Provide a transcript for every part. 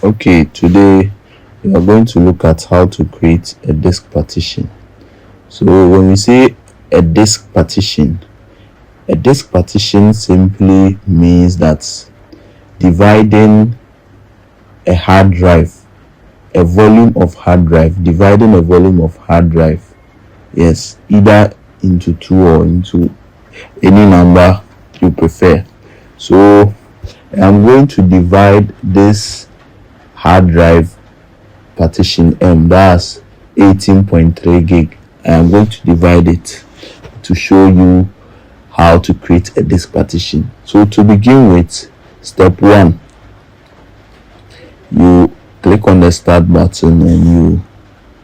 Okay, today we are going to look at how to create a disk partition. So when we say a disk partition simply means that dividing a hard drive, a volume of hard drive, dividing a volume of hard drive, yes, either into two or into any number you prefer. So I'm going to divide this hard drive partition M, that's 18.3 gig. I am going to divide it to show you how to create a disk partition. So to begin with, step 1, you click on the start button and you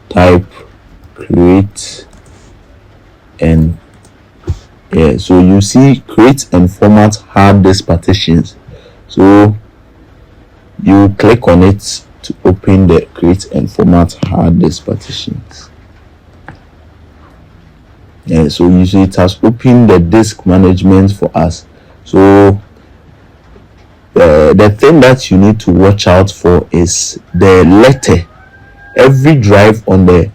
type create, and so you see create and format hard disk partitions. So you click on it to open the create and format hard disk partitions. So you see it has opened the disk management for us. So the thing that you need to watch out for is the letter. Every drive on the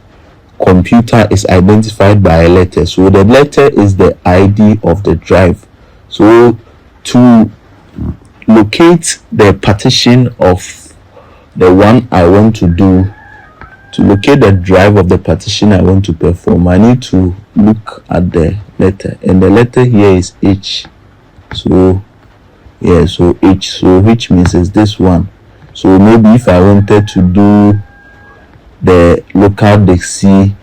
computer is identified by a letter. So the letter is the ID of the drive. So to locate the partition of the one I want to do, to locate the drive of the partition I want to perform, I need to look at the letter, and the letter here is H. So so H, so which means is this one. So maybe if I wanted to do the local disk C,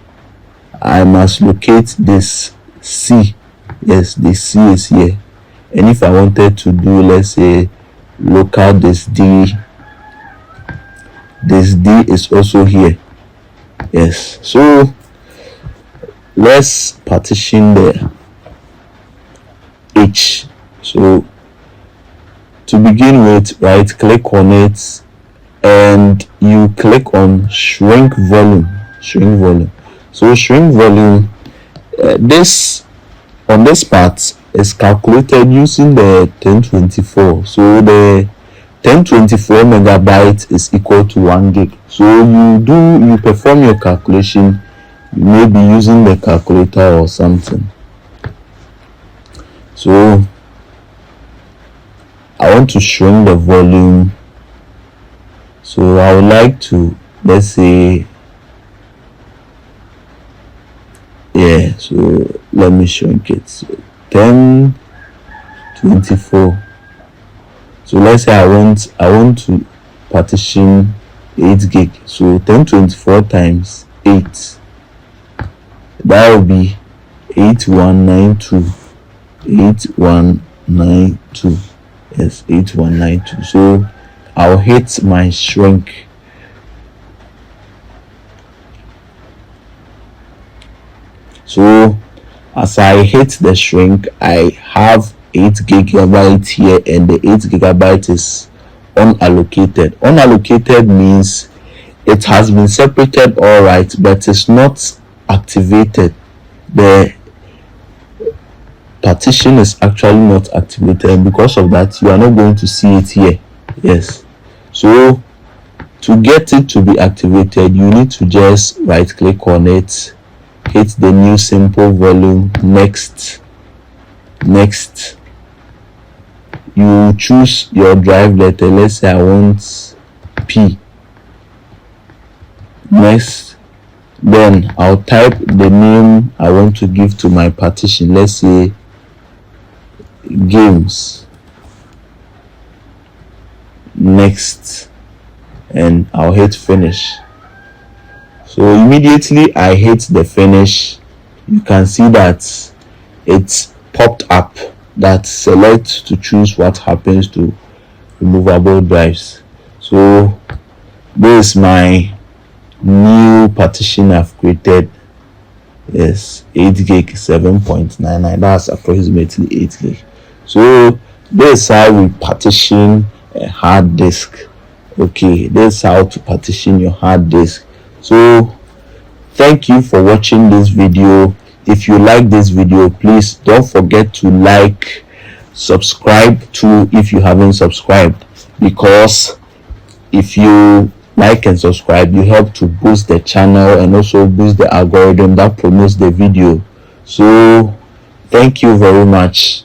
I must locate this C. Yes, the C is here. And if I wanted to do, let's say, local disk D, this D is also here. Yes, so let's partition the H. So to begin with, right click on it and you click on shrink volume. So shrink volume, this on this part is calculated using the 1024. So the 1024 megabyte is equal to 1 gig. So you perform your calculation, you may be using the calculator or something. So I want to shrink the volume. So I would like to, let's say, so let me shrink it. So 1024. So let's say I want to partition 8 gig. So 1024 times 8, that will be 8192. 8192. Yes, 8192. So I'll hit my shrink. So as I hit the shrink, I have 8 gigabyte here, and the 8 gigabyte is unallocated. Unallocated means it has been separated, all right, but it's not activated. The partition is actually not activated, and because of that you are not going to see it here. Yes, so to get it to be activated, you need to just right click on it, hit the new simple volume, next, you choose your drive letter. Let's say I want P. Next, then I'll type the name I want to give to my partition. Let's say games. Next, and I'll hit finish. So immediately I hit the finish, you can see that it's popped up that select to choose what happens to removable drives. So this is my new partition I've created. Yes, 8 gig 7.99, that's approximately 8 gig. So this is how we partition a hard disk. Okay, this is how to partition your hard disk. So thank you for watching this video. If you like this video, please don't forget to like, subscribe too if you haven't subscribed, because If you like and subscribe, you help to boost the channel and also boost the algorithm that promotes the video. So thank you very much.